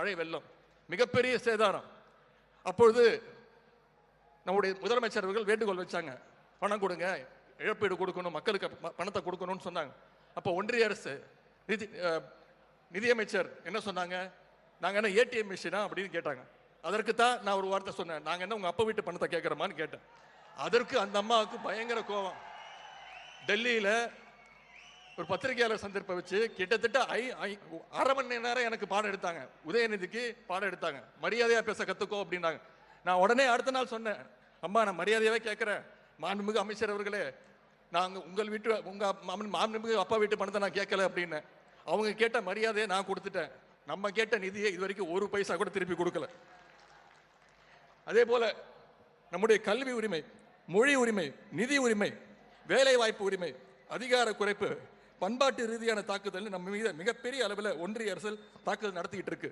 மழை வெள்ளம், மிகப்பெரிய சேதாரம். அப்பொழுது நம்முடைய முதலமைச்சர் அவர்கள் வேண்டுகோள் வச்சாங்க, பணம் கொடுங்க, இழப்பீடு கொடுக்கணும், மக்களுக்கு பணத்தை கொடுக்கணும்னு சொன்னாங்க. அப்போ ஒன்றிய அரசு நிதியமைச்சர் என்ன சொன்னாங்க, நாங்கள் என்ன ஏடிஎம் மிஷினா அப்படின்னு கேட்டாங்க. அதற்கு தான் நான் ஒரு வார்த்தை சொன்னேன், நாங்கள் என்ன உங்கள் அப்பா வீட்டு பணத்தை கேட்குறோமான்னு கேட்டேன். அதற்கு அந்த அம்மாவுக்கு பயங்கர கோபம். டெல்லியில் ஒரு பத்திரிகையாளர் சந்திப்பை வச்சு கிட்டத்தட்ட 1/2 மணி நேரம் எனக்கு பாடம் எடுத்தாங்க. உதயநிதிக்கு பாடம் எடுத்தாங்க, மரியாதையாக பேச கற்றுக்கோ அப்படின்னாங்க. நான் உடனே அடுத்த நாள் சொன்னேன், அம்மா நான் மரியாதையாகவே கேட்குறேன், மாண்புமிகு அமைச்சர் அவர்களே, நாங்கள் உங்கள் மாண்புமிகு அப்பா வீட்டு பணத்தை நான் கேட்கல அப்படின்னு. அவங்க கேட்ட மரியாதையை நான் கொடுத்துட்டேன். நம்ம கேட்ட நிதியை இது வரைக்கும் 1 பைசா கூட திருப்பி கொடுக்கல. அதே போல நம்முடைய கல்வி உரிமை, மொழி உரிமை, நிதி உரிமை, வேலை வாய்ப்பு உரிமை, அதிகார குறைப்பு, பண்பாட்டு ரீதியான தாக்குதல் நம்ம மீது மிகப்பெரிய அளவில் ஒன்றிய அரசு தாக்குதல் நடத்திக்கிட்டு இருக்கு.